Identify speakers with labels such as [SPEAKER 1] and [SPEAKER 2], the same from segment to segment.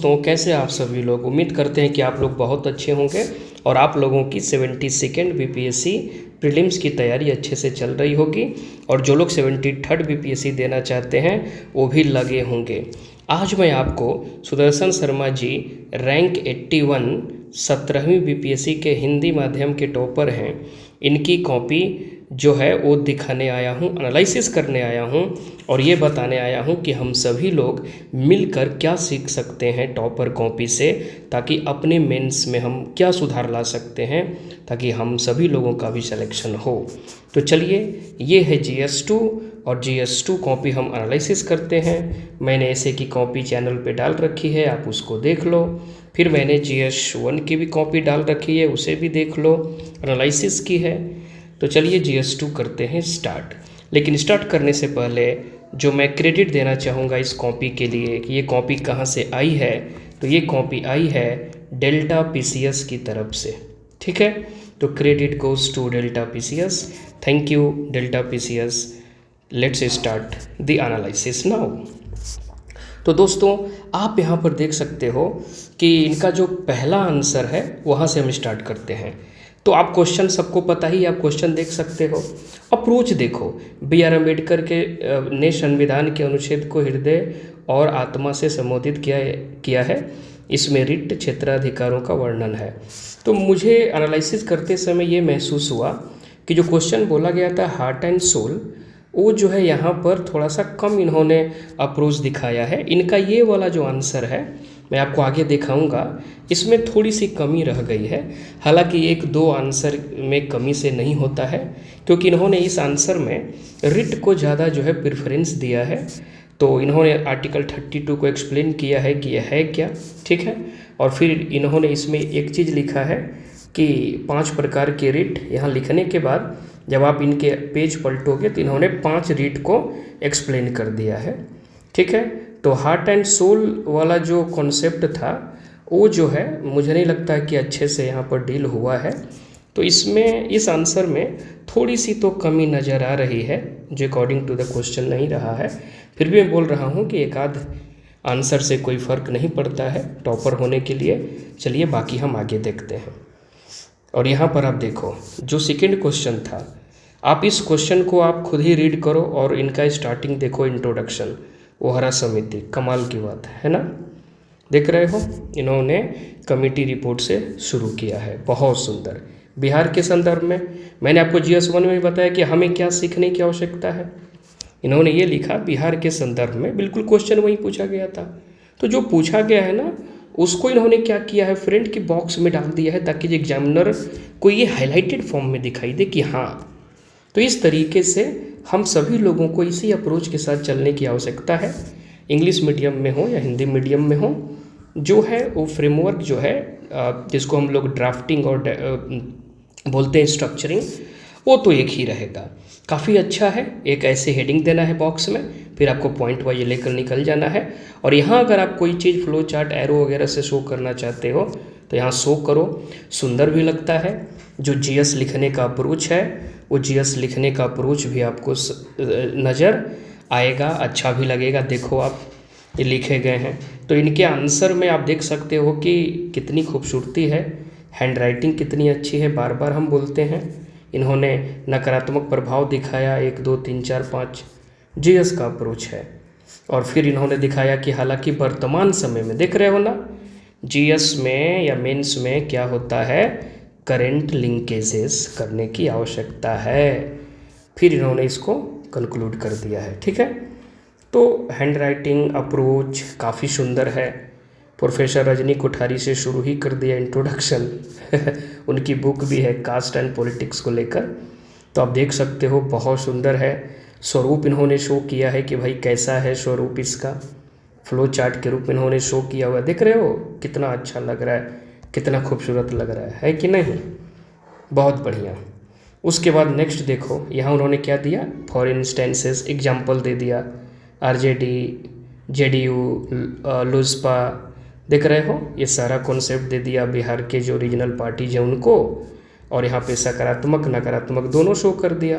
[SPEAKER 1] दोस्तों, कैसे आप सभी लोग। उम्मीद करते हैं कि आप लोग बहुत अच्छे होंगे और आप लोगों की 72nd बीपीएससी प्रीलिम्स की तैयारी अच्छे से चल रही होगी और जो लोग 73rd बीपीएससी देना चाहते हैं वो भी लगे होंगे। आज मैं आपको सुदर्शन शर्मा जी रैंक 81 17वीं बीपीएससी के हिंदी माध्यम के टॉपर हैं, इनकी कॉपी जो है वो दिखाने आया हूँ, एनालिसिस करने आया हूँ और ये बताने आया हूँ कि हम सभी लोग मिलकर क्या सीख सकते हैं टॉपर कॉपी से, ताकि अपने मेंस में हम क्या सुधार ला सकते हैं ताकि हम सभी लोगों का भी सिलेक्शन हो। तो चलिए, ये है GS2 और GS2 कॉपी हम एनालिसिस करते हैं। मैंने ऐसे की कॉपी चैनल पे डाल रखी है, आप उसको देख लो। फिर मैंने GS1 की भी कॉपी डाल रखी है, उसे भी देख लो, एनालिसिस की है। तो चलिए GS2 करते हैं स्टार्ट। लेकिन स्टार्ट करने से पहले जो मैं क्रेडिट देना चाहूँगा इस कॉपी के लिए कि ये कॉपी कहाँ से आई है, तो ये कॉपी आई है डेल्टा PCS की तरफ से। ठीक है, तो credit goes to delta PCS। Thank you delta PCS। Let's start the analysis now. तो दोस्तों, आप यहाँ पर देख सकते हो कि इनका जो पहला आंसर है वहाँ से हम स्टार्ट करते हैं। तो आप क्वेश्चन सबको पता ही, आप क्वेश्चन देख सकते हो। अप्रोच देखो, BR अम्बेडकर के ने संविधान के अनुच्छेद को हृदय और आत्मा से संबोधित किया है। इसमें रिट क्षेत्राधिकारों का वर्णन है। तो मुझे एनालिसिस करते समय ये महसूस हुआ कि जो क्वेश्चन बोला गया था हार्ट एंड सोल, वो जो है यहाँ पर थोड़ा सा कम इन्होंने अप्रोच दिखाया है। इनका ये वाला जो आंसर है, मैं आपको आगे दिखाऊंगा, इसमें थोड़ी सी कमी रह गई है। हालांकि एक दो आंसर में कमी से नहीं होता है, क्योंकि इन्होंने इस आंसर में रिट को ज़्यादा जो है प्रेफरेंस दिया है। तो इन्होंने आर्टिकल 32 को एक्सप्लेन किया है कि यह है क्या। ठीक है, और फिर इन्होंने इसमें एक चीज़ लिखा है कि 5 प्रकार के रिट। यहाँ लिखने के बाद जब आप इनके पेज पलटोगे तो इन्होंने 5 रिट को एक्सप्लेन कर दिया है। ठीक है, तो हार्ट एंड सोल वाला जो कॉन्सेप्ट था वो जो है मुझे नहीं लगता कि अच्छे से यहाँ पर डील हुआ है। तो इसमें इस आंसर में थोड़ी सी तो कमी नज़र आ रही है, जो अकॉर्डिंग टू द क्वेश्चन नहीं रहा है। फिर भी मैं बोल रहा हूँ कि एक आध आंसर से कोई फ़र्क नहीं पड़ता है टॉपर होने के लिए। चलिए बाकी हम आगे देखते हैं। और यहाँ पर आप देखो, जो सेकेंड क्वेश्चन था, आप इस क्वेश्चन को आप खुद ही रीड करो और इनका स्टार्टिंग देखो, इंट्रोडक्शन, ओहरा समिति, कमाल की बात है ना। देख रहे हो, इन्होंने कमेटी रिपोर्ट से शुरू किया है, बहुत सुंदर। बिहार के संदर्भ में मैंने आपको GS1 में भी बताया कि हमें क्या सीखने की आवश्यकता है। इन्होंने ये लिखा बिहार के संदर्भ में, बिल्कुल क्वेश्चन वही पूछा गया था। तो जो पूछा गया है ना, उसको इन्होंने क्या किया है, फ्रेंड की बॉक्स में डाल दिया है, ताकि एग्जामिनर को ये हाईलाइटेड फॉर्म में दिखाई दे कि हाँ। तो इस तरीके से हम सभी लोगों को इसी अप्रोच के साथ चलने की आवश्यकता है। इंग्लिश मीडियम में हो या हिंदी मीडियम में हो, जो है वो फ्रेमवर्क जो है, जिसको हम लोग ड्राफ्टिंग और बोलते हैं स्ट्रक्चरिंग, वो तो एक ही रहेगा। काफ़ी अच्छा है। एक ऐसे हेडिंग देना है बॉक्स में, फिर आपको पॉइंट वाइज लेकर निकल जाना है। और यहाँ अगर आप कोई चीज़ फ्लो चार्ट, एरो वगैरह से शो करना चाहते हो तो यहाँ शो करो, सुंदर भी लगता है। जो GS लिखने का अप्रोच है, वो GS लिखने का अप्रोच भी आपको नज़र आएगा, अच्छा भी लगेगा। देखो आप, ये लिखे गए हैं। तो इनके आंसर में आप देख सकते हो कि कितनी खूबसूरती है, हैंड राइटिंग कितनी अच्छी है। बार बार हम बोलते हैं, इन्होंने नकारात्मक प्रभाव दिखाया, 1 2 3 4 5 GS का अप्रोच है। और फिर इन्होंने दिखाया कि हालांकि वर्तमान समय में, देख रहे हो ना, GS में या मेंस में क्या होता है, करेंट लिंकेजेस करने की आवश्यकता है। फिर इन्होंने इसको कंक्लूड कर दिया है। ठीक है, तो हैंड राइटिंग अप्रोच काफ़ी सुंदर है। प्रोफेसर रजनी कोठारी से शुरू ही कर दिया इंट्रोडक्शन उनकी बुक भी है कास्ट एंड पॉलिटिक्स को लेकर, तो आप देख सकते हो, बहुत सुंदर है। स्वरूप इन्होंने शो किया है कि भाई कैसा है स्वरूप इसका, फ्लो चार्ट के रूप में इन्होंने शो किया हुआ। देख रहे हो कितना अच्छा लग रहा है, कितना खूबसूरत लग रहा है कि नहीं, बहुत बढ़िया। उसके बाद नेक्स्ट देखो, यहाँ उन्होंने क्या दिया, फॉर इंस्टेंसेस एग्जाम्पल दे दिया, RJD, JDU, लोजपा, देख रहे हो, ये सारा कॉन्सेप्ट दे दिया बिहार के जो रीजनल पार्टीज हैं उनको। और यहाँ पे सकारात्मक नकारात्मक दोनों शो कर दिया।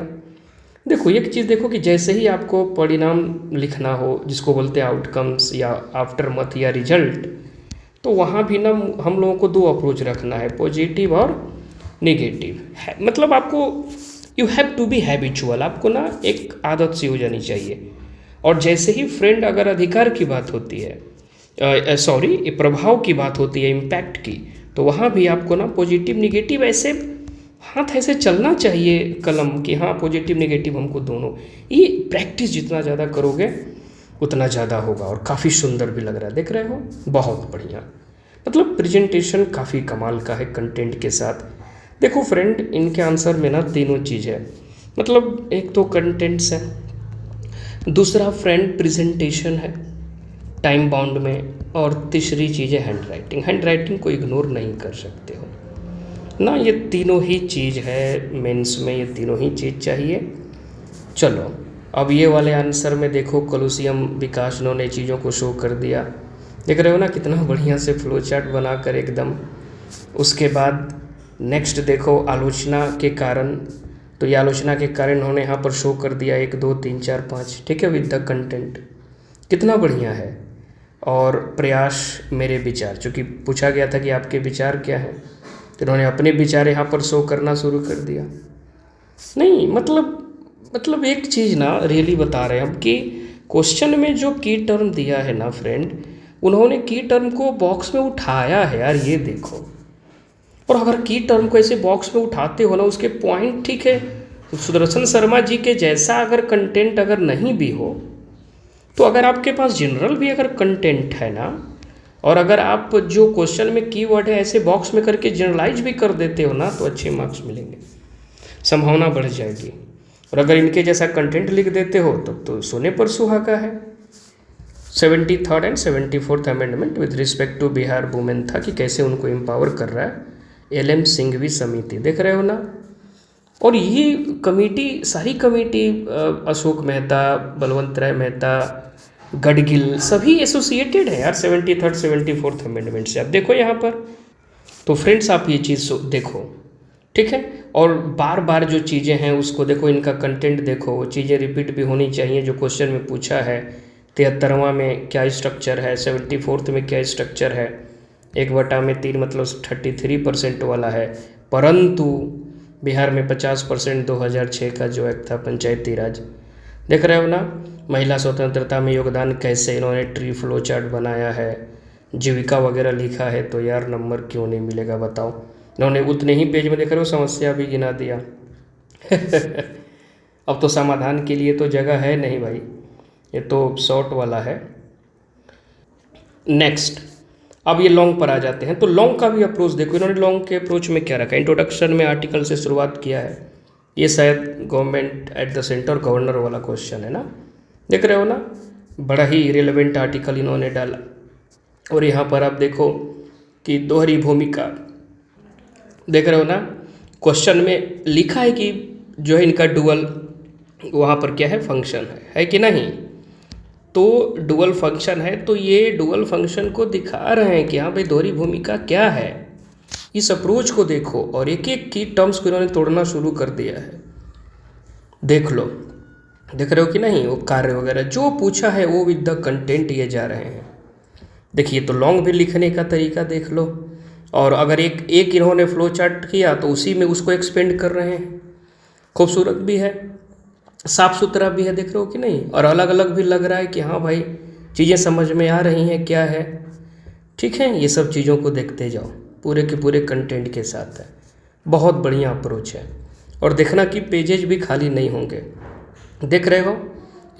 [SPEAKER 1] देखो एक चीज़ देखो कि जैसे ही आपको परिणाम लिखना हो, जिसको बोलते हैं आउटकम्स या आफ्टर मथ या रिजल्ट, तो वहाँ भी ना हम लोगों को 2 अप्रोच रखना है, पॉजिटिव और नेगेटिव है। मतलब आपको you have to be habitual, आपको ना एक आदत सी हो जानी चाहिए। और जैसे ही फ्रेंड अगर अधिकार की बात होती है, सॉरी प्रभाव की बात होती है, इम्पैक्ट की, तो वहाँ भी आपको ना पॉजिटिव निगेटिव ऐसे हाथ ऐसे चलना चाहिए कलम कि हाँ पॉजिटिव निगेटिव हमको दोनों। ये प्रैक्टिस जितना ज़्यादा करोगे उतना ज़्यादा होगा। और काफ़ी सुंदर भी लग रहा है, देख रहे हो, बहुत बढ़िया। मतलब प्रेजेंटेशन काफ़ी कमाल का है कंटेंट के साथ। देखो फ्रेंड, इनके आंसर में ना तीनों चीज़ है। मतलब एक तो कंटेंट्स है, दूसरा फ्रेंड प्रेजेंटेशन है टाइम बाउंड में, और तीसरी चीज़ है हैंड राइटिंग। हैंड राइटिंग को इग्नोर नहीं कर सकते हो ना, ये तीनों ही चीज़ है मेंस में, ये तीनों ही चीज़ चाहिए। चलो अब ये वाले आंसर में देखो, कॉलोसियम विकास ने चीज़ों को शो कर दिया, देख रहे हो ना कितना बढ़िया से फ्लो चार्ट बनाकर एकदम। उसके बाद नेक्स्ट देखो आलोचना के कारण, तो ये आलोचना के कारण उन्होंने यहाँ पर शो कर दिया 1 2 3 4 5, ठीक है, विद द कंटेंट, कितना बढ़िया है। और प्रयास मेरे विचार, चूँकि पूछा गया था कि आपके विचार क्या हैं, तो इन्होंने अपने विचार यहाँ पर शो करना शुरू कर दिया। नहीं मतलब एक चीज़ ना रियली बता रहे हैं हम कि क्वेश्चन में जो की टर्म दिया है ना फ्रेंड, उन्होंने की टर्म को बॉक्स में उठाया है यार, ये देखो। और अगर की टर्म को ऐसे बॉक्स में उठाते हो ना, उसके पॉइंट, ठीक है, सुदर्शन शर्मा जी के जैसा अगर कंटेंट अगर नहीं भी हो, तो अगर आपके पास जनरल भी अगर कंटेंट है ना, और अगर आप जो क्वेश्चन में कीवर्ड है ऐसे बॉक्स में करके जनरलाइज भी कर देते हो ना, तो अच्छे मार्क्स मिलेंगे, संभावना बढ़ जाएगी। और अगर इनके जैसा कंटेंट लिख देते हो तब तो सोने पर सुहागा है। 73rd and 74th amendment with respect to Bihar women था कि कैसे उनको एम्पावर कर रहा है LM सिंघवी समिति, देख रहे हो ना। और ये कमेटी, सारी कमेटी, अशोक मेहता, बलवंत राय मेहता, गडगिल, सभी एसोसिएटेड है यार 73rd 74th अमेंडमेंट से। आप देखो यहाँ पर, तो फ्रेंड्स आप ये चीज़ देखो, ठीक है। और बार बार जो चीज़ें हैं उसको देखो, इनका कंटेंट देखो, वो चीज़ें रिपीट भी होनी चाहिए जो क्वेश्चन में पूछा है। 73वां में क्या स्ट्रक्चर है, 74th में क्या स्ट्रक्चर है, 1/3 मतलब 33% वाला है। परंतु बिहार में 50% 2006 का जो एक्ट था पंचायती राज, देख रहे हो ना। महिला स्वतंत्रता में योगदान कैसे, इन्होंने ट्री फ्लो चार्ट बनाया है, जीविका वगैरह लिखा है, तो यार नंबर क्यों नहीं मिलेगा बताओ। इन्होंने उतने ही पेज में देख रहे हो समस्या भी गिना दिया। अब तो समाधान के लिए तो जगह है नहीं भाई, ये तो शॉर्ट वाला है। नेक्स्ट, अब ये लॉन्ग पर आ जाते हैं। तो लॉन्ग का भी अप्रोच देखो, इन्होंने लॉन्ग के अप्रोच में क्या रखा, इंट्रोडक्शन में आर्टिकल से शुरुआत किया है। ये शायद government at the centre governor वाला क्वेश्चन है ना, देख रहे हो ना, बड़ा ही रिलेवेंट आर्टिकल इन्होंने डाला। और यहाँ पर आप देखो कि दोहरी भूमिका, देख रहे हो ना, क्वेश्चन में लिखा है कि जो है इनका डुअल, वहाँ पर क्या है, फंक्शन है कि नहीं। तो डुअल फंक्शन है, तो ये डुअल फंक्शन को दिखा रहे हैं कि हाँ भाई दोहरी भूमिका क्या है। इस अप्रोच को देखो, और एक एक की टर्म्स को इन्होंने तोड़ना शुरू कर दिया है, देख लो, देख रहे हो कि नहीं। वो कार्य वगैरह जो पूछा है वो विद द कंटेंट ये जा रहे हैं। देखिए, तो लॉन्ग भी लिखने का तरीका देख लो, और अगर एक एक इन्होंने फ्लो चार्ट किया तो उसी में उसको एक्सपेंड कर रहे हैं। खूबसूरत भी है, साफ सुथरा भी है, देख रहे हो कि नहीं। और अलग अलग भी लग रहा है कि हाँ भाई चीज़ें समझ में आ रही हैं क्या है, ठीक है। ये सब चीज़ों को देखते जाओ, पूरे के पूरे कंटेंट के साथ है, बहुत बढ़िया अप्रोच है। और देखना कि पेजेज भी खाली नहीं होंगे, देख रहे हो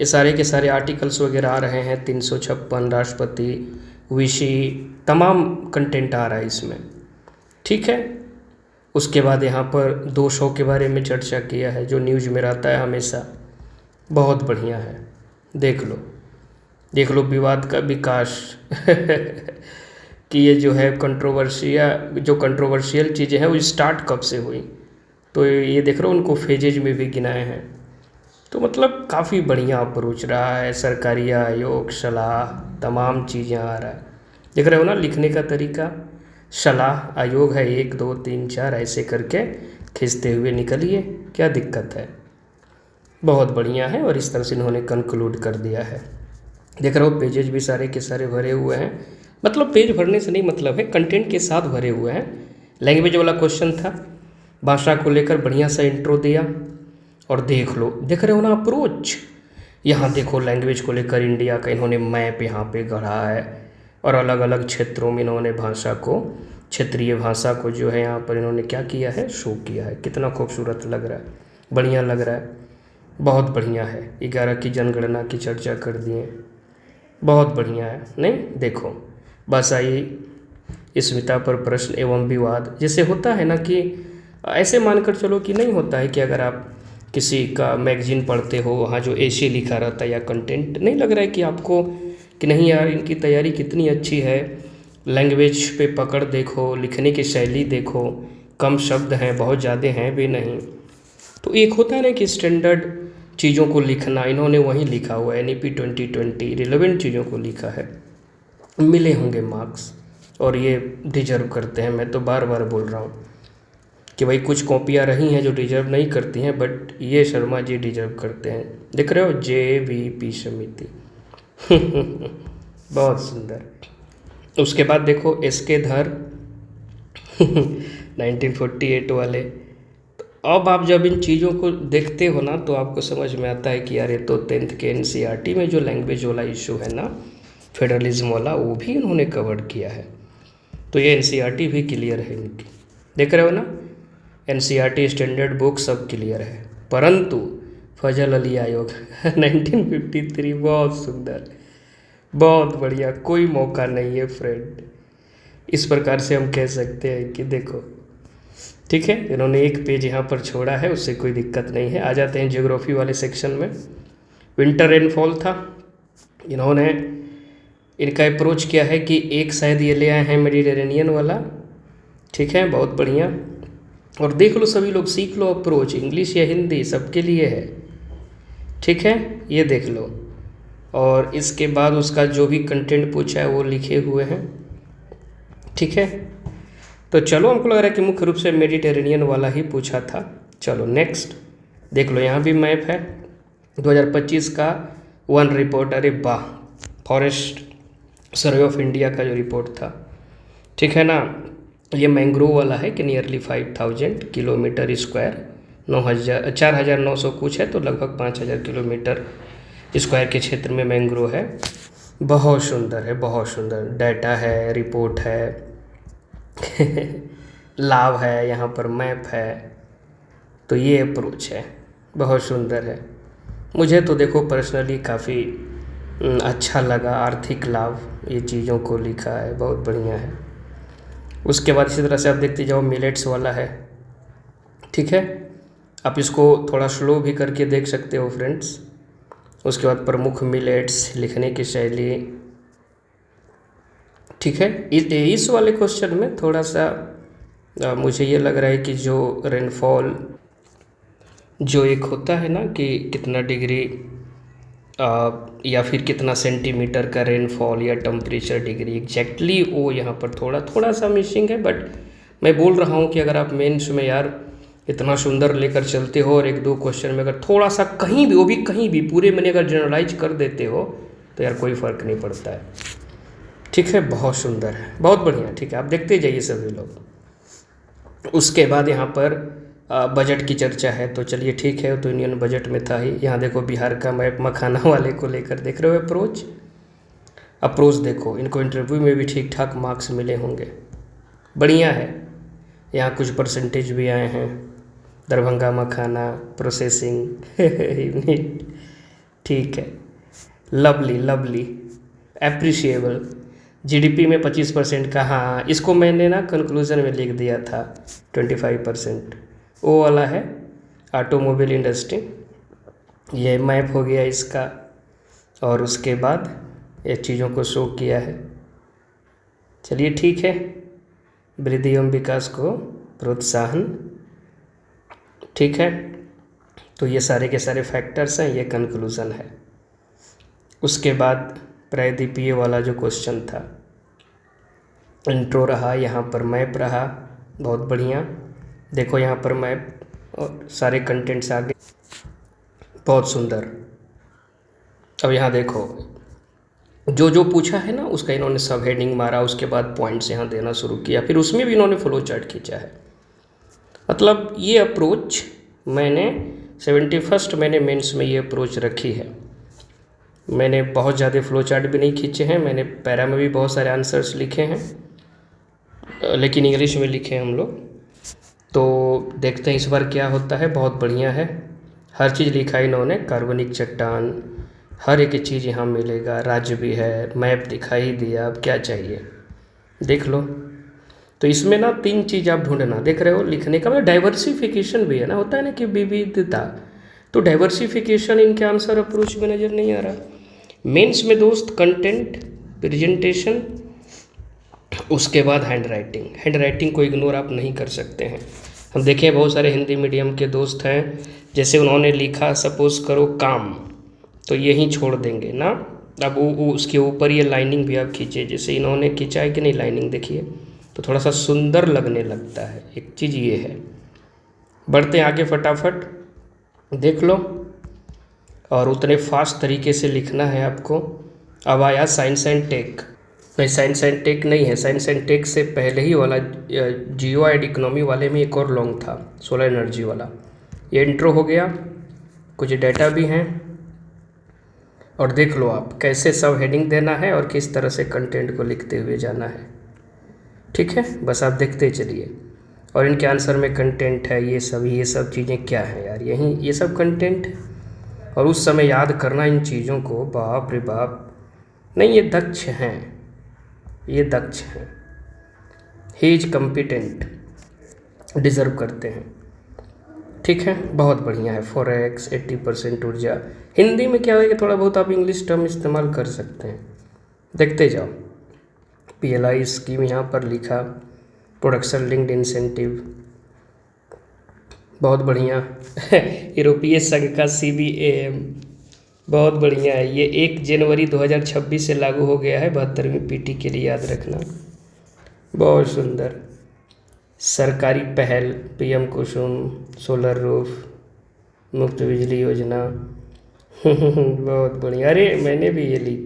[SPEAKER 1] ये सारे के सारे आर्टिकल्स वगैरह आ रहे हैं, 356, राष्ट्रपति, विशी, तमाम कंटेंट आ रहा है इसमें, ठीक है। उसके बाद यहाँ पर 200 के बारे में चर्चा किया है जो न्यूज़ में रहता है हमेशा, बहुत बढ़िया है, देख लो, देख लो। विवाद का विकास कि ये जो है कंट्रोवर्शियल चीज़ें हैं वो स्टार्ट कब से हुई, तो ये देख रहे हो उनको फेजेज में भी गिनाए हैं। तो मतलब काफ़ी बढ़िया अप्रोच रहा है, सरकारी आयोग, सलाह, तमाम चीज़ें आ रहा है, देख रहे हो ना। लिखने का तरीका, सलाह आयोग है 1 2 3 4 ऐसे करके खींचते हुए निकलिए, क्या दिक्कत है, बहुत बढ़िया है। और इस तरह से इन्होंने कंक्लूड कर दिया है, देख रहे हो पेजेज भी सारे के सारे भरे हुए हैं। मतलब पेज भरने से नहीं मतलब है, कंटेंट के साथ भरे हुए हैं। लैंग्वेज वाला क्वेश्चन था, भाषा को लेकर बढ़िया सा इंट्रो दिया। और देख लो, देख रहे हो ना अप्रोच, यहाँ देखो लैंग्वेज को लेकर इंडिया का इन्होंने मैप यहाँ पे गढ़ा है और अलग अलग क्षेत्रों में इन्होंने भाषा को, क्षेत्रीय भाषा को जो है यहाँ पर इन्होंने क्या किया है, शो किया है। कितना खूबसूरत लग रहा है, बढ़िया लग रहा है, बहुत बढ़िया है। 11 की जनगणना की चर्चा कर दिए, बहुत बढ़िया है। नहीं देखो, बस आई स्मिता पर प्रश्न एवं विवाद, जैसे होता है ना कि ऐसे मानकर चलो कि नहीं होता है कि अगर आप किसी का मैगजीन पढ़ते हो, वहाँ जो एसे लिखा रहता है या कंटेंट, नहीं लग रहा है कि आपको कि नहीं यार इनकी तैयारी कितनी अच्छी है, लैंग्वेज पे पकड़ देखो, लिखने की शैली देखो, कम शब्द हैं, बहुत ज़्यादा हैं भी नहीं। तो एक होता है ना कि स्टैंडर्ड चीज़ों को लिखना, इन्होंने वहीं लिखा हुआ है, NEP 2020 रिलेवेंट चीज़ों को लिखा है, मिले होंगे मार्क्स और ये डिजर्व करते हैं। मैं तो बार बार बोल रहा हूँ कि भाई कुछ कॉपियाँ रही हैं जो डिजर्व नहीं करती हैं, बट ये शर्मा जी डिजर्व करते हैं। देख रहे हो, JVP समिति बहुत सुंदर। उसके बाद देखो SK धर 1948 वाले। तो अब आप जब इन चीज़ों को देखते हो ना, तो आपको समझ में आता है कि यार ये तो 10th के NCERT में जो लैंग्वेज वाला इशू है ना, फेडरलिज्म वाला, वो भी इन्होंने कवर किया है। तो ये NCERT भी क्लियर है इनकी, देख रहे हो ना, NCERT स्टैंडर्ड बुक सब क्लियर है। परंतु फजल अली आयोग 1953 बहुत सुंदर, बहुत बढ़िया, कोई मौका नहीं है फ्रेंड। इस प्रकार से हम कह सकते हैं कि देखो ठीक है, इन्होंने एक पेज यहाँ पर छोड़ा है, उससे कोई दिक्कत नहीं है। आ जाते हैं ज्योग्राफी वाले सेक्शन में। विंटर रेनफॉल था, इन्होंने इनका अप्रोच किया है कि एक शायद ये ले आए हैं मेडिटेरेनियन वाला, ठीक है, बहुत बढ़िया। और देख लो सभी लोग, सीख लो अप्रोच, इंग्लिश या हिंदी सबके लिए है, ठीक है, ये देख लो। और इसके बाद उसका जो भी कंटेंट पूछा है वो लिखे हुए हैं, ठीक है। तो चलो, हमको लग रहा है कि मुख्य रूप से मेडिटेरेनियन वाला ही पूछा था। चलो नेक्स्ट देख लो, यहाँ भी मैप है 2025 का वन रिपोर्ट। अरे वाह, फॉरेस्ट सर्वे ऑफ इंडिया का जो रिपोर्ट था, ठीक है ना, ये मैंग्रोव वाला है कि नियरली 5000 किलोमीटर स्क्वायर, 4900 कुछ है, तो लगभग 5000 किलोमीटर स्क्वायर के क्षेत्र में मैंग्रोव है। बहुत सुंदर है, बहुत सुंदर डाटा है, रिपोर्ट है लाभ है, यहाँ पर मैप है। तो ये अप्रोच है, बहुत सुंदर है। मुझे तो देखो पर्सनली काफ़ी अच्छा लगा, आर्थिक लाभ ये चीज़ों को लिखा है, बहुत बढ़िया है। उसके बाद इसी तरह से आप देखते जाओ, मिलेट्स वाला है, ठीक है, आप इसको थोड़ा स्लो भी करके देख सकते हो फ्रेंड्स। उसके बाद प्रमुख मिलेट्स, लिखने की शैली, ठीक है। इस वाले क्वेश्चन में थोड़ा सा मुझे ये लग रहा है कि जो रेनफॉल जो एक होता है ना कि कितना डिग्री या फिर कितना सेंटीमीटर का रेनफॉल या टेम्परेचर डिग्री एग्जैक्टली, वो यहाँ पर थोड़ा सा मिसिंग है। बट मैं बोल रहा हूँ कि अगर आप मेंस में यार इतना सुंदर लेकर चलते हो और एक दो क्वेश्चन में अगर थोड़ा सा कहीं भी, वो भी कहीं भी पूरे में अगर जनरलाइज कर देते हो तो यार कोई फ़र्क नहीं पड़ता है, ठीक है। बहुत सुंदर है, बहुत बढ़िया, ठीक है, आप देखते जाइए सभी लोग। उसके बाद यहाँ पर बजट की चर्चा है, तो चलिए ठीक है, तो यूनियन बजट में था ही। यहाँ देखो बिहार का मैप मखाना वाले को लेकर देख रहे हो, अप्रोच देखो, इनको इंटरव्यू में भी ठीक ठाक मार्क्स मिले होंगे, बढ़िया है। यहाँ कुछ परसेंटेज भी आए हैं, दरभंगा मखाना प्रोसेसिंग यूनिट, ठीक है, लवली लवली, एप्रिशिएबल। GDP में 25% का, हाँ इसको मैंने ना कंक्लूजन में लिख दिया था 25%, वो वाला है ऑटोमोबाइल इंडस्ट्री। ये मैप हो गया इसका, और उसके बाद ये चीज़ों को शो किया है। चलिए ठीक है, वृद्धि एवं विकास को प्रोत्साहन, ठीक है। तो ये सारे के सारे फैक्टर्स हैं, ये कंक्लूज़न है। उसके बाद प्रायद्वीपीय वाला जो क्वेश्चन था, इंट्रो रहा, यहाँ पर मैप रहा, बहुत बढ़िया। देखो यहाँ पर मैप और सारे कंटेंट्स आ गए, बहुत सुंदर। अब यहाँ देखो जो जो पूछा है ना उसका इन्होंने सब हेडिंग मारा, उसके बाद पॉइंट्स यहाँ देना शुरू किया, फिर उसमें भी इन्होंने फ्लो चार्ट खींचा है। मतलब ये अप्रोच मैंने 71st मैंने मेंस में ये अप्रोच रखी है। मैंने बहुत ज़्यादा फ्लो चार्ट भी नहीं खींचे हैं, मैंने पैरा में भी बहुत सारे आंसर्स लिखे हैं, लेकिन इंग्लिश में लिखे हैं हम लोग। तो देखते हैं इस बार क्या होता है। बहुत बढ़िया है, हर चीज़ लिखा है इन्होंने, कार्बनिक चट्टान, हर एक चीज़ यहाँ मिलेगा, राज्य भी है, मैप दिखाई दिया, अब क्या चाहिए देख लो। तो इसमें ना 3 चीज़ आप ढूंढना, देख रहे हो लिखने का मतलब डाइवर्सिफिकेशन भी है ना, होता है ना कि विविधता, तो डाइवर्सिफिकेशन इनके आंसर अप्रोच में नज़र नहीं आ रहा। मेंस में दोस्त कंटेंट, प्रेजेंटेशन, उसके बाद हैंड राइटिंग को इग्नोर आप नहीं कर सकते हैं। हम देखें बहुत सारे हिंदी मीडियम के दोस्त हैं, जैसे उन्होंने लिखा सपोज करो काम, तो यहीं छोड़ देंगे ना। अब वो उसके ऊपर ये लाइनिंग भी आप खींचे, जैसे इन्होंने खींचा है कि नहीं लाइनिंग, देखिए तो थोड़ा सा सुंदर लगने लगता है। एक चीज़ ये है। बढ़ते हैं आगे, फटाफट देख लो, और उतने फास्ट तरीके से लिखना है आपको। अब आया साइंस एंड टेक, नहीं साइंस एंड टेक नहीं है, साइंस एंड टेक से पहले ही वाला जियो एंड इकोनॉमी वाले में एक और लॉन्ग था, सोलर एनर्जी वाला। ये इंट्रो हो गया, कुछ डेटा भी हैं, और देख लो आप कैसे सब हेडिंग देना है और किस तरह से कंटेंट को लिखते हुए जाना है। ठीक है, बस आप देखते चलिए। और इनके आंसर में कंटेंट है, ये सब चीज़ें क्या हैं यार, यहीं ये सब कंटेंट है। और उस समय याद करना इन चीज़ों को, बाप रे बाप। नहीं ये दक्ष हैं, ये दक्ष हैं, ही इज कम्पिटेंट, डिज़र्व करते हैं। ठीक है, बहुत बढ़िया है। फॉरेक्स 80% ऊर्जा, हिंदी में क्या है कि थोड़ा बहुत आप इंग्लिश टर्म इस्तेमाल कर सकते हैं, देखते जाओ। PLI स्कीम यहाँ पर लिखा, प्रोडक्शन लिंक्ड इंसेंटिव, बहुत बढ़िया। यूरोपीय संघ का CBAM, बहुत बढ़िया है। ये 1 जनवरी 2026 से लागू हो गया है, 72वीं PT के लिए, याद रखना। बहुत सुंदर। सरकारी पहल, PM कुसुम, सोलर रूफ, मुफ्त बिजली योजना। बहुत बढ़िया। अरे मैंने भी ये ली,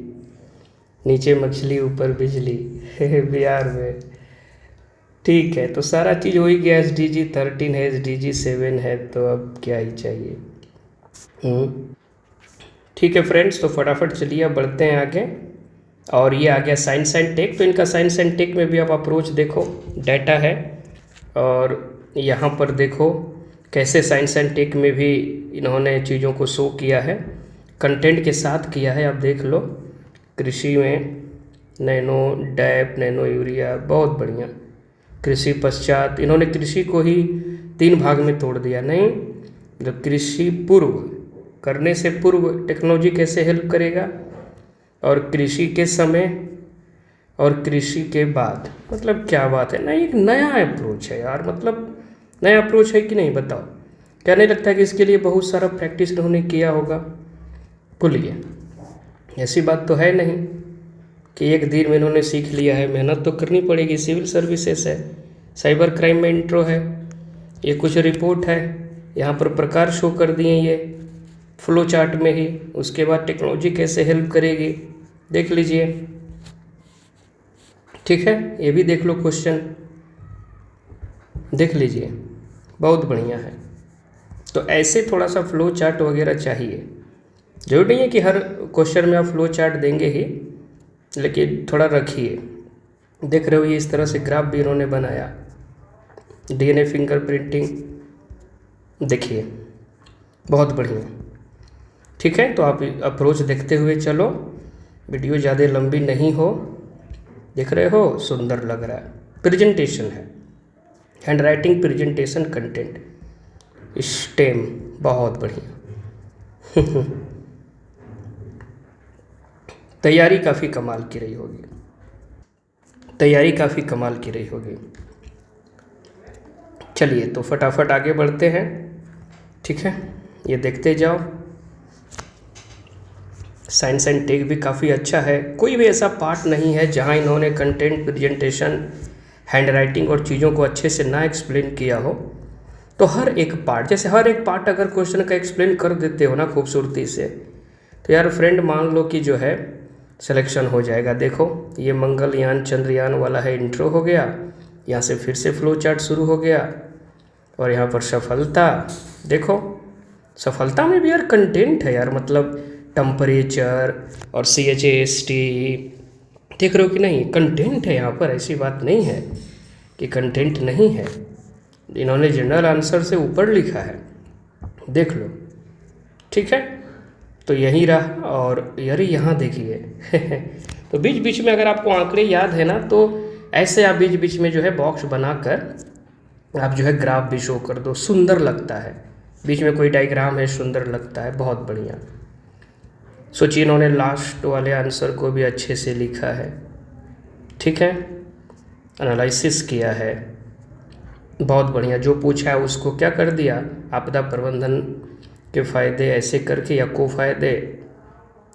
[SPEAKER 1] नीचे मछली ऊपर बिजली, बिहार में। ठीक है, तो सारा चीज़ हो ही गया। SDG 13 है, SDG 7 है, तो अब क्या ही चाहिए। ठीक है फ्रेंड्स, तो फटाफट चलिए अब बढ़ते हैं आगे। और ये आ गया साइंस एंड टेक, तो इनका साइंस एंड टेक में भी आप अप्रोच देखो, डाटा है, और यहाँ पर देखो कैसे साइंस एंड टेक में भी इन्होंने चीज़ों को शो किया है, कंटेंट के साथ किया है। आप देख लो, कृषि में नैनो डैप, नैनो यूरिया, बहुत बढ़िया। कृषि पश्चात, इन्होंने कृषि को ही 3 भाग में तोड़ दिया। नहीं, जो कृषि पूर्व, करने से पूर्व टेक्नोलॉजी कैसे हेल्प करेगा, और कृषि के समय, और कृषि के बाद। मतलब क्या बात है ना, एक नया अप्रोच है यार, मतलब नया अप्रोच है कि नहीं बताओ। क्या नहीं लगता है कि इसके लिए बहुत सारा प्रैक्टिस इन्होंने किया होगा? भूलिए, ऐसी बात तो है नहीं कि एक दिन में इन्होंने सीख लिया है, मेहनत तो करनी पड़ेगी। सिविल सर्विसेज है, साइबर क्राइम में इंट्रो है, ये कुछ रिपोर्ट है, यहाँ पर प्रकार शो कर दिए ये फ्लो चार्ट में ही। उसके बाद टेक्नोलॉजी कैसे हेल्प करेगी देख लीजिए। ठीक है, ये भी देख लो, क्वेश्चन देख लीजिए, बहुत बढ़िया है। तो ऐसे थोड़ा सा फ्लो चार्ट वगैरह चाहिए। जरूरी नहीं है कि हर क्वेश्चन में आप फ्लो चार्ट देंगे ही, लेकिन थोड़ा रखिए। देख रहे हो ये इस तरह से ग्राफ भी इन्होंने बनाया, DNA फिंगरप्रिंटिंग, देखिए बहुत बढ़िया। ठीक है, तो आप अप्रोच देखते हुए चलो, वीडियो ज़्यादा लंबी नहीं हो। देख रहे हो, सुंदर लग रहा है। प्रेजेंटेशन है, hand writing, presentation, content, stem, बहुत बढ़िया। तैयारी काफ़ी कमाल की रही होगी, तैयारी काफ़ी कमाल की रही होगी। चलिए तो फटाफट आगे बढ़ते हैं। ठीक है, ये देखते जाओ। साइंस एंड टेक भी काफ़ी अच्छा है, कोई भी ऐसा पार्ट नहीं है जहां इन्होंने कंटेंट, प्रेजेंटेशन, हैंड राइटिंग और चीज़ों को अच्छे से ना एक्सप्लेन किया हो। तो हर एक पार्ट, जैसे हर एक पार्ट अगर क्वेश्चन का एक्सप्लेन कर देते हो ना खूबसूरती से, तो यार फ्रेंड मान लो कि जो है सिलेक्शन हो जाएगा। देखो ये मंगलयान चंद्रयान वाला है, इंट्रो हो गया, यहाँ से फिर से फ्लो चार्ट शुरू हो गया और यहाँ पर सफलता। देखो सफलता में भी यार कंटेंट है यार, मतलब टेम्परेचर और CHAST, देख रहे हो कि नहीं, कंटेंट है यहाँ पर, ऐसी बात नहीं है कि कंटेंट नहीं है। इन्होंने जनरल आंसर से ऊपर लिखा है, देख लो, ठीक है। तो यही रहा। और यार यहाँ देखिए तो बीच बीच में अगर आपको आंकड़े याद है ना, तो ऐसे आप बीच बीच में जो है बॉक्स बनाकर आप जो है ग्राफ भी शो कर दो, सुंदर लगता है। बीच में कोई डायग्राम है, सुंदर लगता है, बहुत बढ़िया। सोचिए इन्होंने लास्ट वाले आंसर को भी अच्छे से लिखा है, ठीक है, एनालिसिस किया है, बहुत बढ़िया। जो पूछा है उसको क्या कर दिया, आपदा प्रबंधन के फायदे ऐसे करके या को फायदे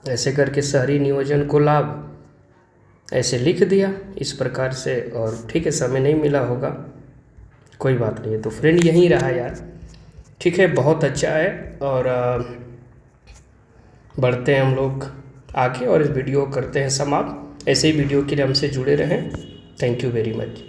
[SPEAKER 1] ऐसे करके शहरी नियोजन को लाभ ऐसे लिख दिया इस प्रकार से। और ठीक है, समय नहीं मिला होगा, कोई बात नहीं है। तो फ्रेंड यहीं रहा यार, ठीक है, बहुत अच्छा है। और बढ़ते हैं हम लोग आगे और इस वीडियो करते हैं समाप्त। ऐसे ही वीडियो के लिए हमसे जुड़े रहें। Thank you very much.